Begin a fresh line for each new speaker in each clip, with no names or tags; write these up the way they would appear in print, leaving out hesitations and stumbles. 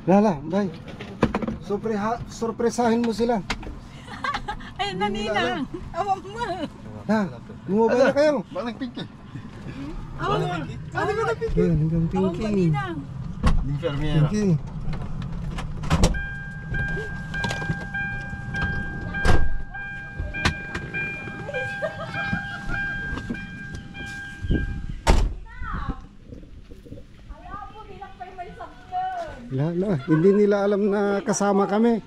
Lala, bay. Surpresahin mo sila.
Ay, naninang. Awang mo.
Ha? Lumabay na kayo.
Balang pinky.
Awang mo. Awang mo.
Yan, hanggang
Awang mo,
pinky.
ninang.
Infermiera.
Pinky. Lala, hindi nila alam na kasama kami.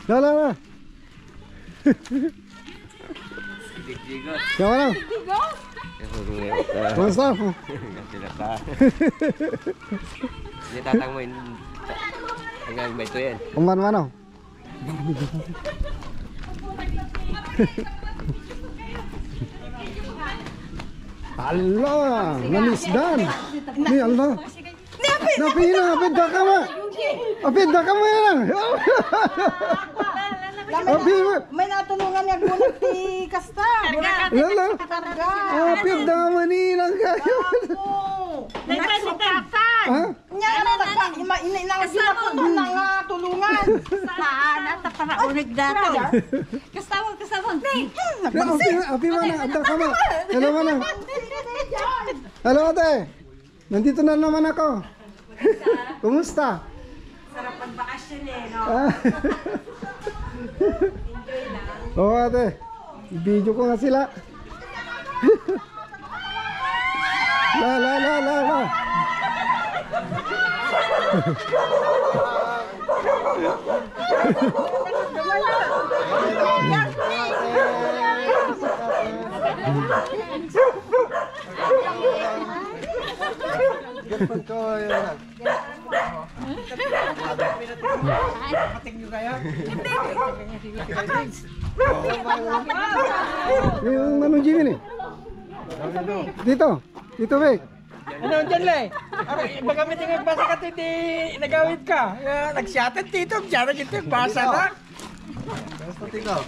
Lala. Siapa lang? Kumusta?
Dia tatang main hanggang ba ito yan?
Kumano-mano? Allah, namisdan. Ni Allah. Napina, apida ka ma. Apida ka ma yan.
May natulungan niya gunat ti Kasta.
Lala.
Karga.
Apida manilang kayo.
Nagsukatan.
Ha?
Nya na nang tulungan. Saan at para unig dato. Kasawang.
Api mana, ada ka ma. Hello mana. Hello ate. Nandito na naman ako. Kumusta?
Sarap ang bakasyon eh, no?
Oo ate, video ko nga sila. La. Gapan ko yan. Yung manong Jimmy ni? Dito, Bek.
Ano dyan le? Baka may tingin basa ka hindi nagawid ka. Nagsiyatan dito, dyan dito, basa na.
Basta tingnan.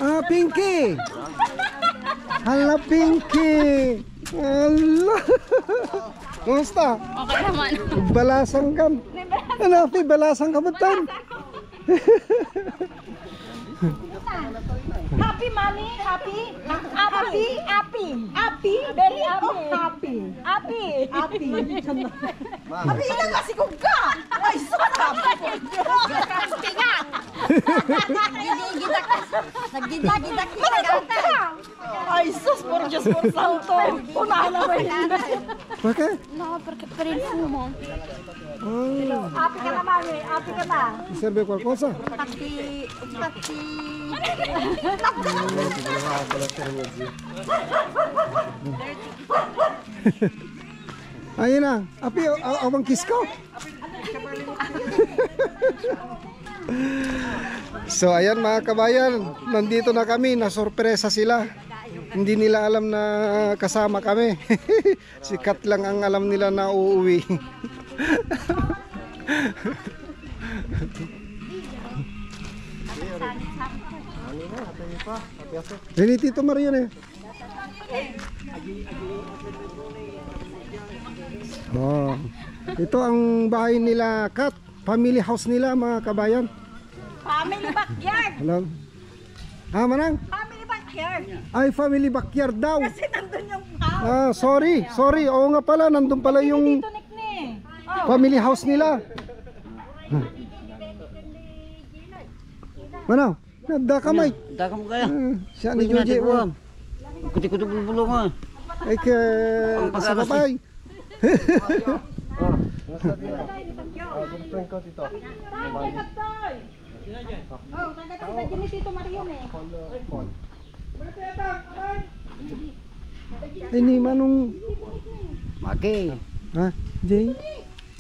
Ah, Pinky! Hala, Pinky! Hala! Kumusta?
Okay naman.
Balasang ka. Ano, balasang kabutan.
Happy, mommy? Happy? Happy? Very happy. Happy, ilang kasi kung ka? Ay, sarap!
Kasi nga. Nagdidigidak ka.
Ay, sus, por Diyos, por santo. Unahan na rin.
Bakit?
No, porque per il fumo.
Happy ka na, mami. Happy ka na.
Serve qualcosa?
Infatti.
Ayun na. Api, awang kiss ko. So ayan mga kabayan, nandito na kami, nasurpresa sila. Hindi nila alam na kasama kami. Si Kat lang ang alam nila na uuwi. Ini Tito Marian eh. Oh, ito ang bahay nila Kat, family house nila mga kabayan.
Family backyard.
Alam. Ah, manang?
Family backyard.
Ay, family backyard daw.
Kasi nandun yung house.
Ah, sorry. Oo nga pala, nandun pala yung
Dito, Nick, ni.
family house nila. Manaw, nada kamay.
Dakam kaya.
Siya ni Joji.
Kuti-kuti bulungan.
Ay, sa babay.
Oh, kagad din Tito Marian eh.
Ini manong
Maki.
ha, Jay.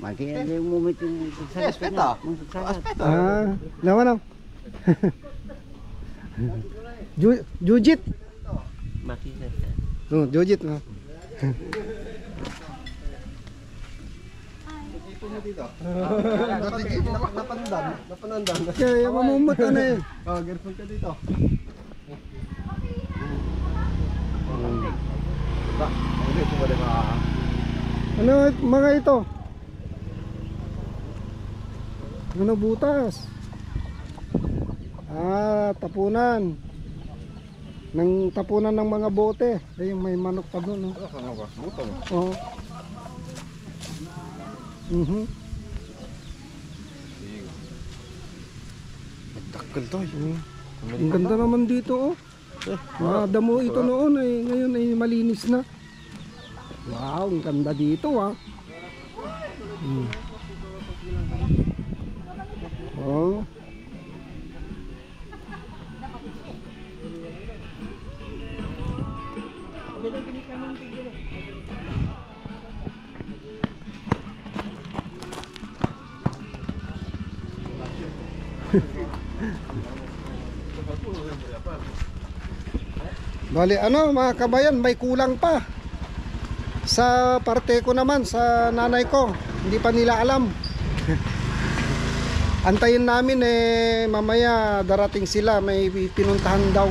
Maki ada yung moment yung
Aspeto.
Ah, naman. Jujit.
Makita.
No, Jujit no.
Napanandan.
Kaya mamumot ano eh.
Oh, girlfriend ka dito. Hindi ko ba rin
Ano mga ito? Ano butas? Tapunan. Nang tapunan ng mga bote. Ay, may manok pa doon.
Ano ka nga ba? Butong.
Oh.
Takal to eh.
Ang ganda naman dito, oh. Damo ito noon ay ngayon ay malinis na. Wow, ang ganda dito, ah. Oh. Bali ano mga kabayan, may kulang pa. Sa parte ko naman, sa nanay ko, hindi pa nila alam. Antayin namin mamaya darating sila, may pinuntahan daw.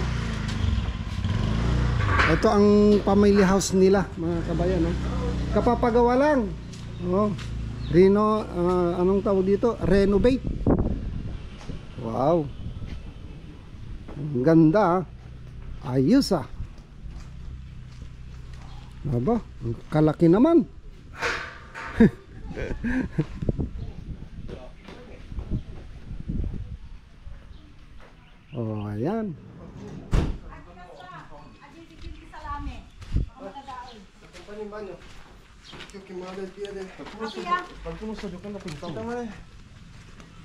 Ito ang family house nila mga kabayan, no? Kapapagawa lang. Oh. Anong tawag dito? Renovate. Wow. Ang ganda, ah. Ayos, ah. Aba, kalaki naman. Oh, ayan.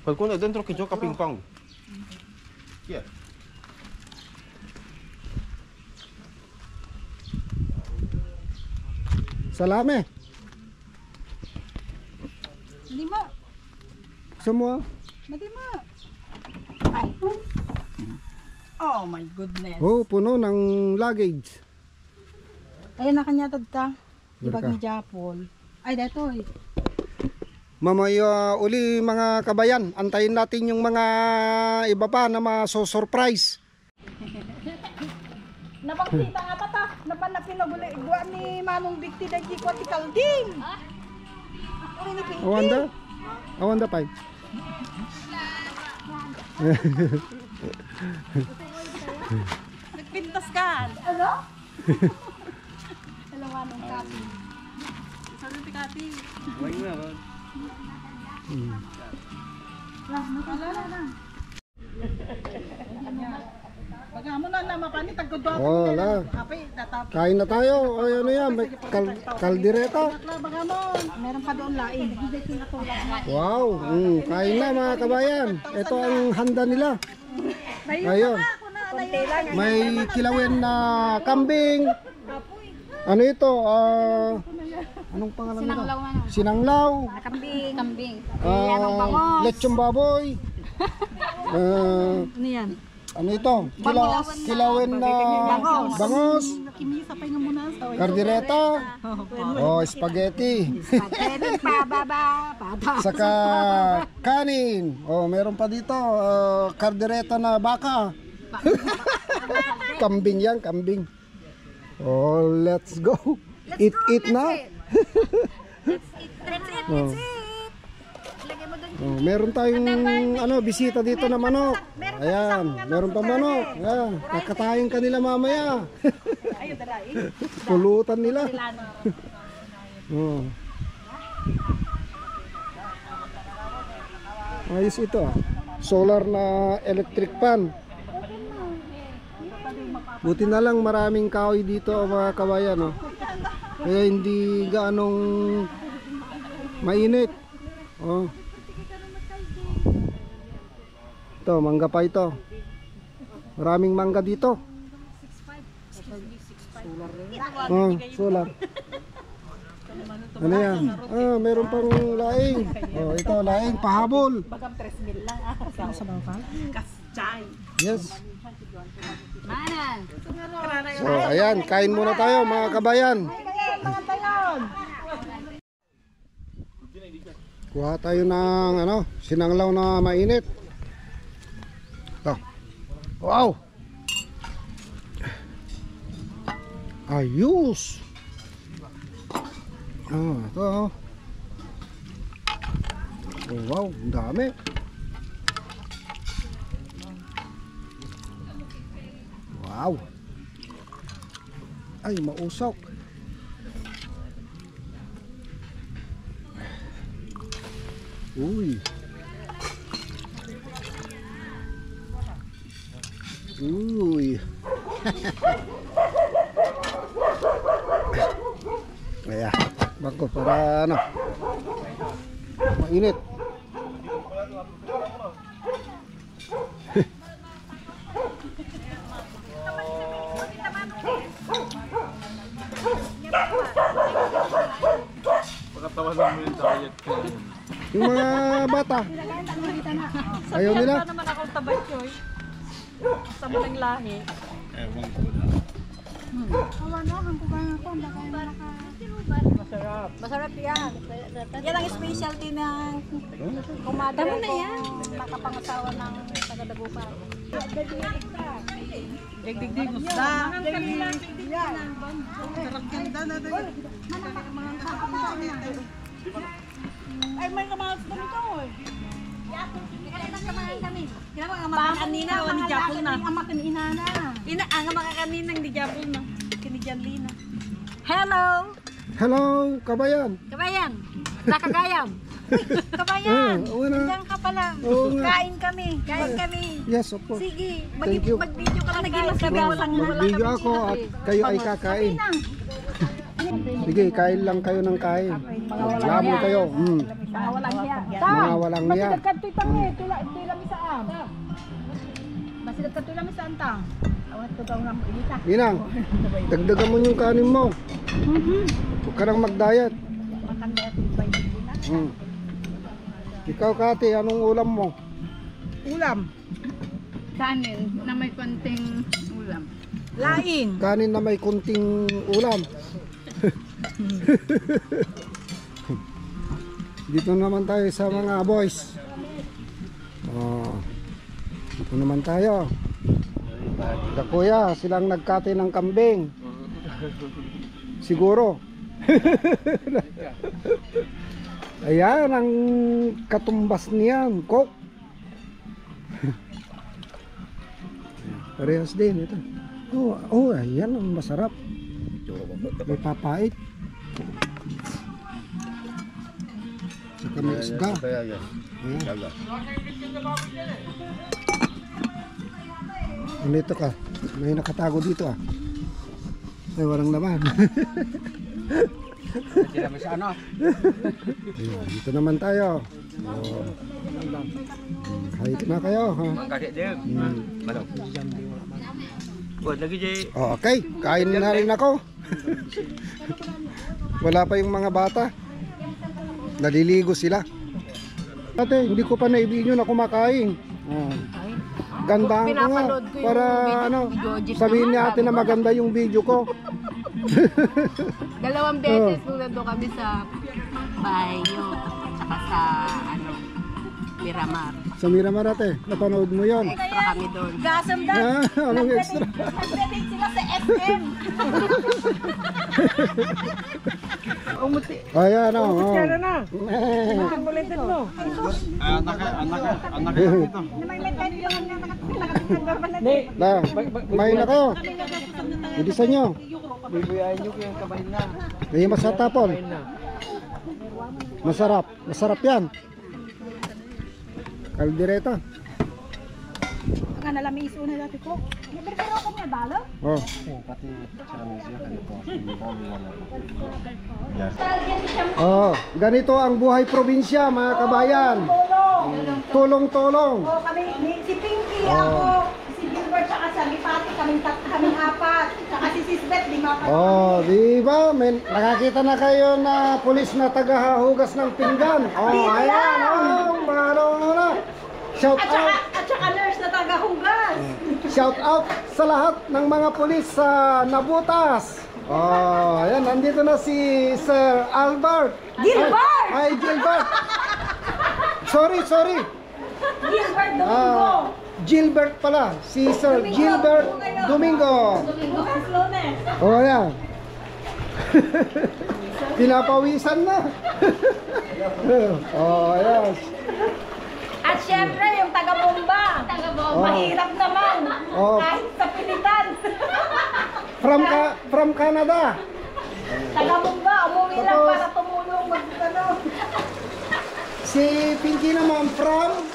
Qualcuno dentro che gioca ping pong. Chi è?
Salame.
Lima.
Semua.
Madima. Ay. Oh my goodness.
Oh, puno ng luggage.
Ayun na kanya tadta. Ibag
Berka.
ni Japol. Ay, detoy.
Mamaya uli mga kabayan, antayin natin yung mga iba pa na maso-surprise.
Napangsita nga pa ta. Napanapin na gula igwa ni Manong Bikti na jikwa ti Kalding. Uri ni Pinky.
Awanda pa.
Nagpintas ka. Ano? Hello, Manong Kati. Sorry, Kati. Nakala na. Pagamo na na mapani tagkodwa.
Oh, la.
Apay tatap.
Kain na tayo. Ay, ano yan? May kaldereta.
Pagamo, meron pa doon lain. Hindi sinatulak na.
Wow. Kain na mga kabayan. Ito ang handa nila. Ayun. May kilawin na kambing. Ano ito? Anong pangalan nito? Sinanglaw.
Kambing. Kambing.
Lechong baboy.
Ano yan?
Ano ito? Kilawin na bangos.
Kimisa pa yung muna sa.
Kardireta. Oh, spaghetti.
Pwede pa, baba, pata.
Saka kanin. Oh, meron pa dito kardireta na baka. Kambing yan, kambing. Oh, let's go. Eat na.
Let's eat.
Oh.
Lagay mo doon.
Oh, meron tayong bisita dito na manok. Ayan, meron pa manok. Ayan, nakatayin kanila mamaya. Pulutan nila. Oh. Ayos ito, ah. Solar na electric fan. Buti na lang maraming kahoy dito mga kabayan, no? Kaya hindi gaanong mainit. Oh. Ito, mangga pa ito. Maraming mangga dito. Oh, solar. Ano yan? Meron pang laing. Oh, ito, laing, pahabol.
Bagam 3,000 lang. Sa bawah. Kaschay.
Yes.
Manan.
So, ayan, kain muna tayo mga kabayan.
Mga tayon.
Kuha tayo ng sinanglaw na mainit. Ito. Wow! Ayos! Oh, ito oh. Oh, wow, ang dami. Wow. Ay, mausok. Uy. Uy. Kaya, bako para ano? Mainit. Yung mga bata, ayaw nila.
Wala naman akong tabay, Choy. Sa malang lahi.
Masarap yan. Yan ang specialty ng kumadre ko. Nakapangasawa ng taga-Dagupan.
Dagdigdig gusta. Ay, may kamalas na nito eh.
Baka kanina,
ni Japon na.
Ang makanina na.
Ang mga kaninang di Japon na. Kinijan Lina.
Hello!
Hello, kabayan.
Kabayan! Nakagayam! Kabayan!
Oo na.
Diyan ka pala.
Oo nga.
Kain kami. Kain kami.
Yes, of course.
Sige,
Thank you.
mag-video ka lang guys.
Mag-video ako at kayo ay kakain. Sige, kain lang kayo ng kain. Lamon kayo.
Walang hiya.
Mga walang niya.
Kadtoy tang eh, tila mi sa am. Basta kadtoy lang mi sa antang. Awat ko daw na mo ilita.
Ginang, dagdagan mo yung kanin mo. Huwag ka nang mag-diet.
Makanda at ibay na.
Ikaw, Kati, anong ulam mo?
Ulam.
Kanin na may konting ulam.
Laing.
Kanin na may kunting ulam. Dito naman tayo sa mga boys. Oh. Dito naman tayo. Sa kuya, silang nagkati ng kambing. Siguro. Ayan ang katumbas niyan, Coke. Parehas din ito. Oh, ayan ang masarap. May papait. Saka may isda. Ayan. Ano ito ka? May nakatago dito ah. Ay, walang laman. Ayan, dito naman tayo. Oh. Kahit na kayo ha.
Mangkasih dia. Mana? Buat lagi je.
Oh, okay, kain na rin ako. Wala pa yung mga bata. Naliligo sila. Ate, hindi ko pa na-video na kumakain. Oh. Gandaan ko nga para ano, sabihin ni ate na maganda yung video ko.
Dalawang beses nung nandun kami sa bahay nyo. Tsaka sa Miramar.
Sa Miramar ate, napanood mo yon.
Extra kami doon.
Gasam da.
Anong extra?
Nagdating sila sa FM. Umuti.
Ayan o. Oh.
Kaya na. Ang bulitin mo.
Anak dito.
May tayo lang nga nakatingnan na.
Lang, may na kayo. Bilisan nyo.
Bibuyahin nyo ko yung kamay na.
May masatapon. Masarap. Masarap yan. Kaldereta.
Nga nalamiis una dati ko. Pero ako niya dalo.
Oh. Oh, ganito ang buhay probinsya mga kabayan. Tulong-tulong.
O kami, si Pinky, ako, si Gilbert, saka si Alipati, kaming apat. Saka si Sisbeth, 5 pa.
Oh, di ba? May nakakita na kayo na pulis na tagahugas ng pinggan. Oh, ayan. Oh, mga ano na. Shout out.
At saka nurse na tagahugas.
Shout out sa lahat ng mga pulis sa Nabutas. Oh, ayan, nandito na si Sir Albert.
Gilbert!
Ay, Gilbert. Sorry.
Gilbert Domingo.
Gilbert pala. Si Sir Gilbert Domingo.
Bukas Lunes.
Oh, ayan. Pinapawisan na. Oh, ayan.
At syempre, yung taga-bomba. Mahirap naman.
Oh.
Kahit sa pilitan.
From Canada.
Taga-bomba, umuwi lang
Tapos-
para tumulong mag-ano.
Si Pinky naman from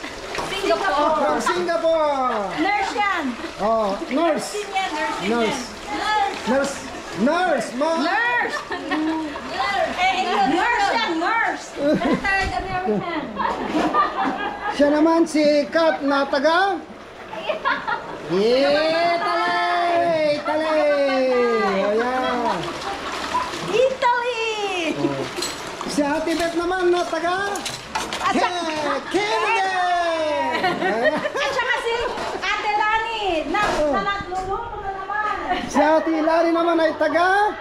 Singapore.
Singapore.
Nurse yan.
Oh, nurse.
Nursing yan, nursing
Nurse.
yan.
Nurse. Nurse, ma.
Nurse! Nurse yan, nurse! Retired American.
Siya naman si Kat na taga. Italy! Ayan.
Italy!
Si Ate Beth naman na taga. Canada!
At saka si Ate Lani, na nagluluto na naman.
Si Ate Hilary naman ay taga.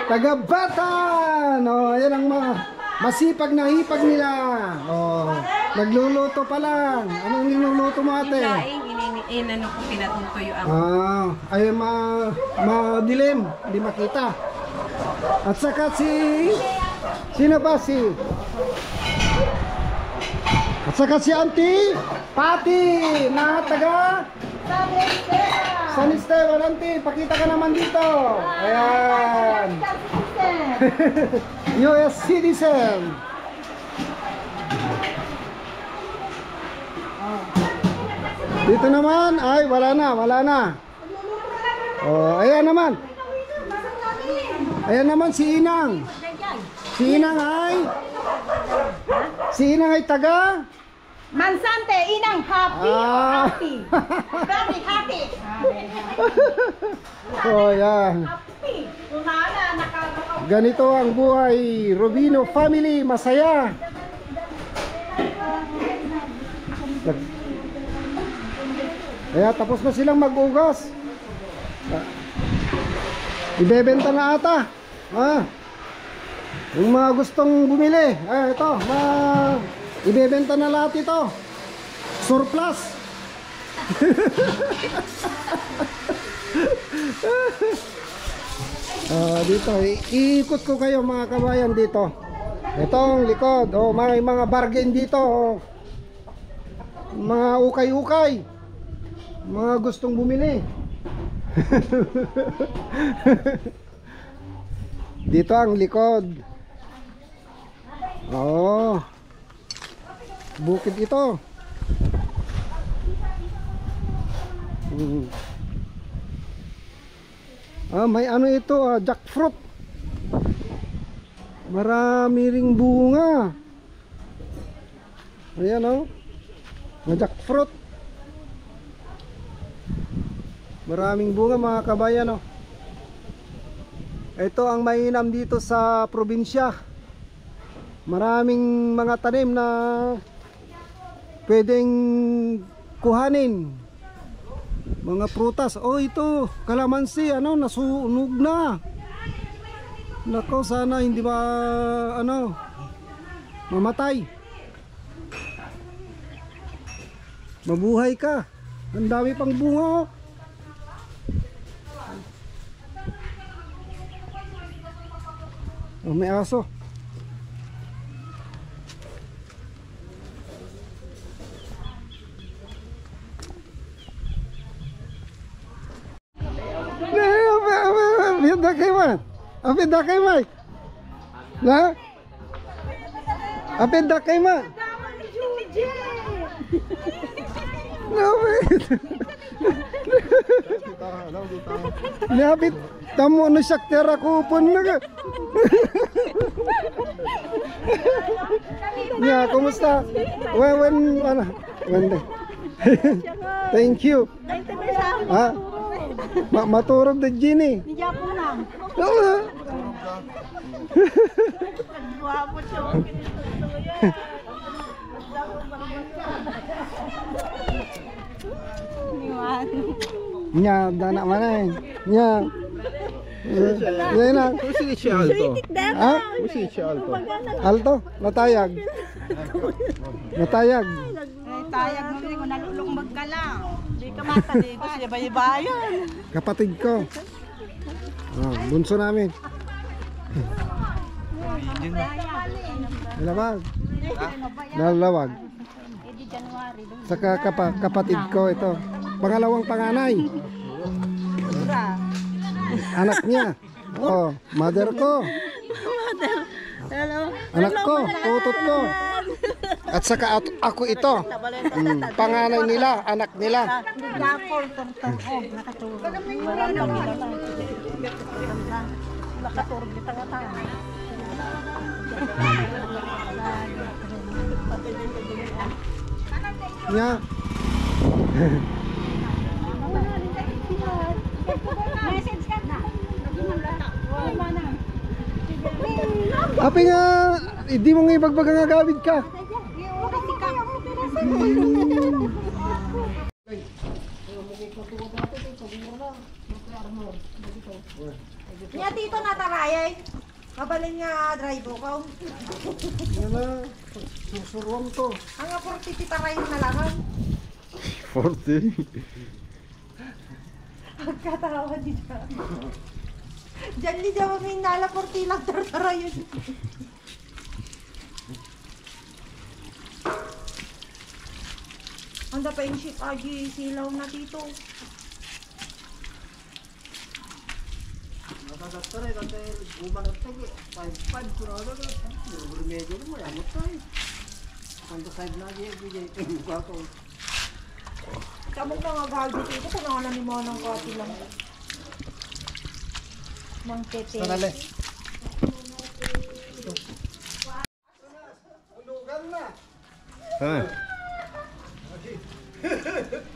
Taga-Batan! Oh, ayan ang mga masipag na hipag nila. Oh, nagluluto pa lang. Anong niluluto mo, ate?
Inano ko, pinatutuyo ako.
Ay madilim, hindi makita. At saka sino ba At saka si Auntie Patty na taga San Esteban. Auntie, pakita ka naman dito. Ayan. US citizen. Dito naman, ay wala na. Oh, ayan naman. Ayan naman si Inang. Si Inang ay taga
Mansante, inang happy or happy? Very happy.
Oh, yan.
Happy. Kunana, nakakakaw.
Ganito ang buhay, Robino family, masaya. Kaya tapos na silang mag-ugas. Ibebenta na ata. Yung mga gustong bumili, ito, ibebenta na lahat ito. Surplus. Dito, iikot ko kayo mga kabayan dito. Itong likod, may mga bargain dito. Mga ukay-ukay. Mga gustong bumili. Dito ang likod. Bukid ito. May ano ito, jackfruit. Marami ring bunga. Ayan na jackfruit. Maraming bunga mga kabayan. Ito ang mainam dito sa probinsya. Maraming mga tanim na pwedeng kuhanin. Mga prutas. Ito, kalamansi, nasunog na. Nako, sana hindi mamatay. Mabuhay ka. Ang dami pang bunga. May aso. Apit dah kay mai. Na? Apit dah kay mai. No wait. Napit tamo no saktera ko pun na. Ya, kumusta? When Thank you. Maturog na Gini.
Di Japon lang. Guwapo siya.
Nya, dana mana? Nya. Yan na.
Kasi siya alto. Kasi siya alto.
Alto, natayag. Natayag.
Tayag mo rin kung nalulong ka lang. Di ka mataligo siya bayan.
Kapatid ko. Oh, bunso namin. Dalawag. Dalawag. Saka kapatid ko ito. Pangalawang panganay. Anak niya. Oh, mother ko. Anak ko, tutot ko. At saka ako ito. Panganay nila, anak nila. Nya. Api nga, hindi mo nga ibagbag nga gawid ka.
Nya dito natarayay. Kabalin nga drive ko.
Yan na, susuruan to.
Ang aporti titarayin na lang.
40.
Pagkatawa di dyan. Diyan di dyan may nalaporti lang tararayin. Anda pa yung ship agi silaw na dito. Kamong mga galbi dito kung nangalan ni mo ng kote lang. Mang tete.
Ah.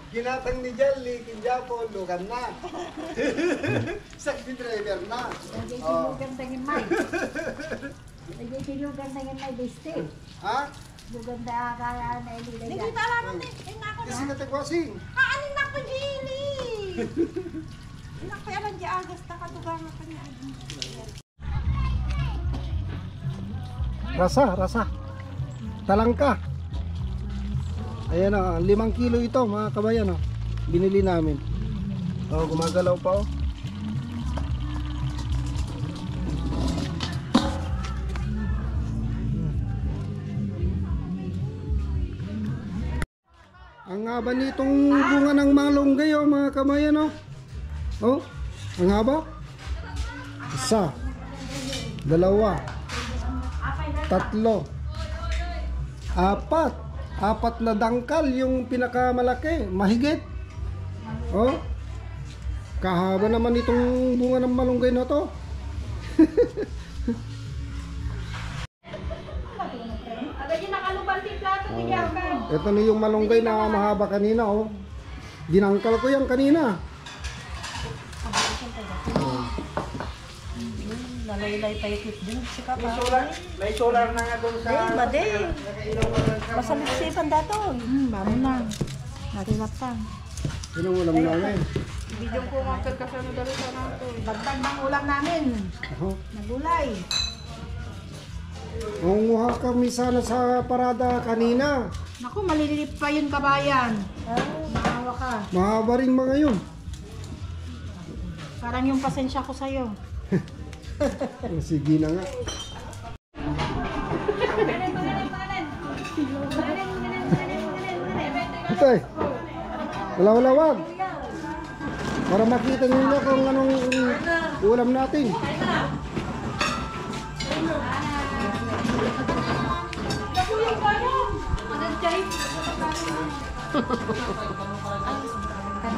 Ginatang ni Jelly, kinjapo, lugan na. Sakti driver na.
Silugan tangin may. Lagi silugan tangin may biste.
Ha?
Lugan da kaya na ilila
Hindi
yan.
talaman eh. Nako
Kasi
na.
natagwasing.
Kaanin na ko Jili. Inak pa yaman di agas na katugangan pa niya.
Rasa. Talangka. Ayan o, 5 kilo ito mga kabayan o. Binili namin. O, gumagalaw pa o. Ang haba nitong bunga ng malunggay o mga kabayan o. O, ang haba. 1, 2, 3, 4. 4 na dangkal yung pinakamalaki, mahigit. Oh. Kahaba naman itong bunga ng malunggay na to. Ito na yung malunggay na mahaba kanina oh. Dinangkal ko yan kanina.
Nalaylay tayo kit din si Kapal.
May solar na nga doon sa...
Eh, bade. Masalisipan dato. Bamo na. Narilapsan.
Yun ang ulam namin.
Video ko nga kasano dalo sa nato. Dagdag ng ulam namin.
Oh.
Nagulay.
Nangunguha kami sana sa parada kanina.
Naku, malilip pa yun kabayan. Maawa ka.
Mahaba rin mga yun.
Parang yung pasensya ko sa'yo.
Sige na nga. Ito eh. Walawalawag. Para makita ninyo kung anong ulam natin.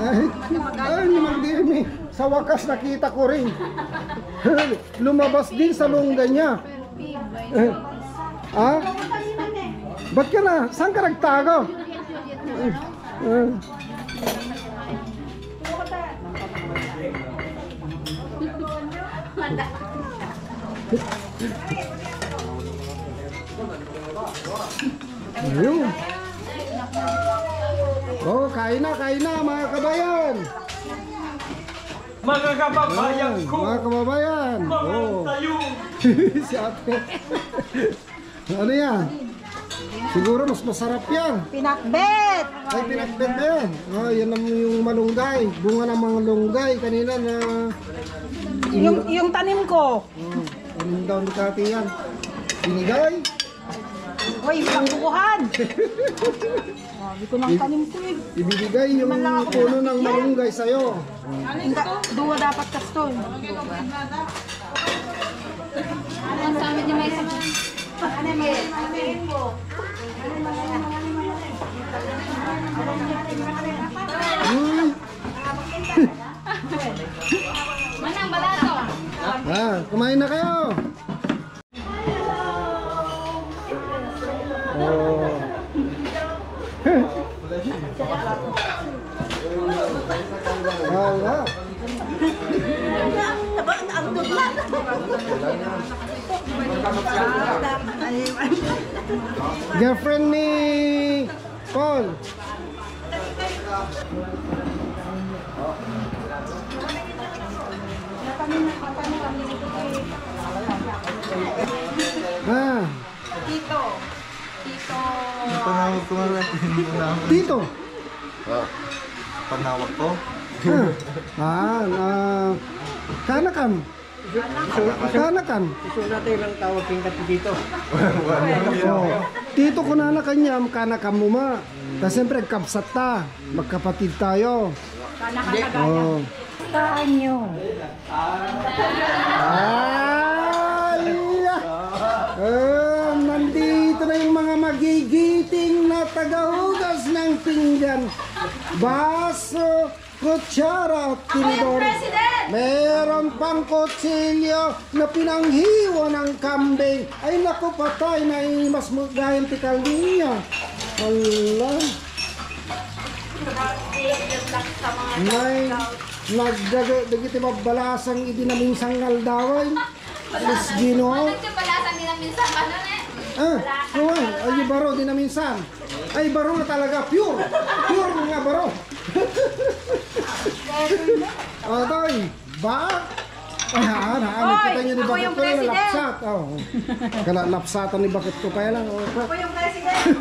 Ay, ni Mang Dimi. Sa wakas nakita ko rin. Lumabas din sa lungga niya. Ah? Ba't ka na? Saan ka nagtago? Ayun. Oh, kain na mga kabayan.
Mga kababayan ko!
Mga kababayan. Oh.
Tayo!
Si ate. Ano yan? Siguro mas masarap yan.
Pinakbet!
Ay, pinakbet ba yan? Oh, yan ang yung malunggay. Bunga ng mga malunggay kanina na...
Yung tanim ko.
Anong daw ni Kati yan? Binigay?
Uy, walang bukuhan. Sabi ko ng tanim ko eh.
Ibibigay yung puno ng malunggay sa'yo.
Duwa dapat kastoy.
Kumain na kayo. Oh. Wala. Girlfriend ni Paul. Ah.
Panawag ko nga
Tito.
Panawag ko?
Kanakan. Kanakan.
Gusto natin lang tawag king kati dito.
Oh. Tito ko na kanya, kanakan mo ma. Tapos siyempre, kapsat ta. Magkapatid tayo. Oh.
Tayo.
Nandito na yung mga magigiting na tagahugas ng pinggan, baso, kutsara at tinidor. Meron pang kutsilyo na pinanghiwa ng kambing. Ay naku, patay na mas gayang tikal niya. Hala. Nay, nagdagiti mabalasang idinaminsang ngaldaway. Alis Ginoo.
Nagkabalasan nila minsan ba nun eh?
Ay baro din na minsan. Ay baro na talaga, pure. Pure nga baro. Toy, ba? Ay kita nyo ni bakit ko na lapsat. Kala lapsatan ni bakit ko pa lang.
Ako yung president.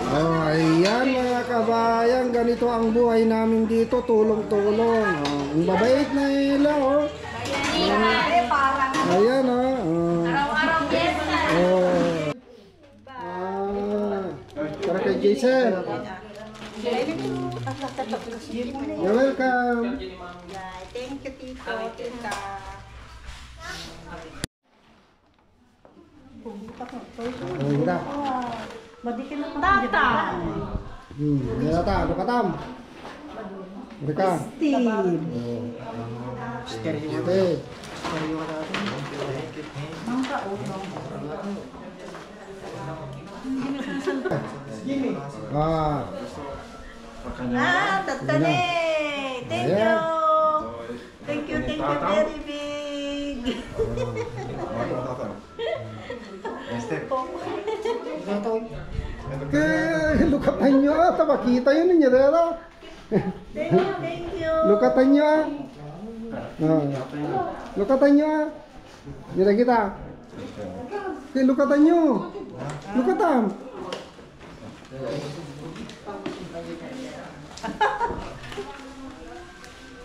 Ayan mga kabayan, ganito ang buhay namin dito, tulong-tulong. Ang babait na nila, oh. Ayan, oh. Para kay Jason. You're welcome.
Thank you, Tito. Tita.
Hindi.
Tata.
Nilata, ano ka tam? Mereka.
Steve.
Steve.
Tatane. Thank you. Thank you very big.
Lukatan nyo makita yun ninyo dito.
Thank you.
Lukatan nyo Lukatan nyo Dito kita. Lukatan nyo. Lukatan.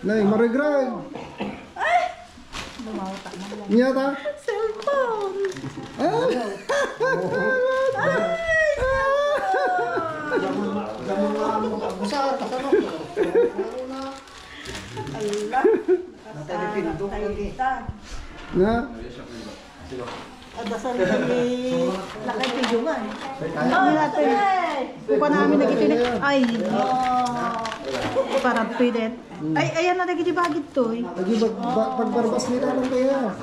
Nay, marigrag. Nyata?
Cellphone.
Na?
Adasan ni nakaipidyungan. Ano natin? Kupa namin nagitinig. Ay, para pidet. Ay, ayan na nagitibagit to.
Lagi pagbarbas nila lang kaya.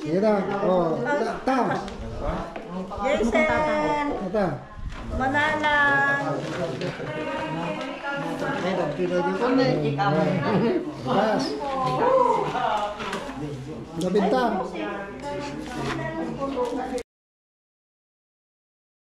Kita. Oh, ta.
Jason!
Ta.
Manalang!
Bas. Nabinta.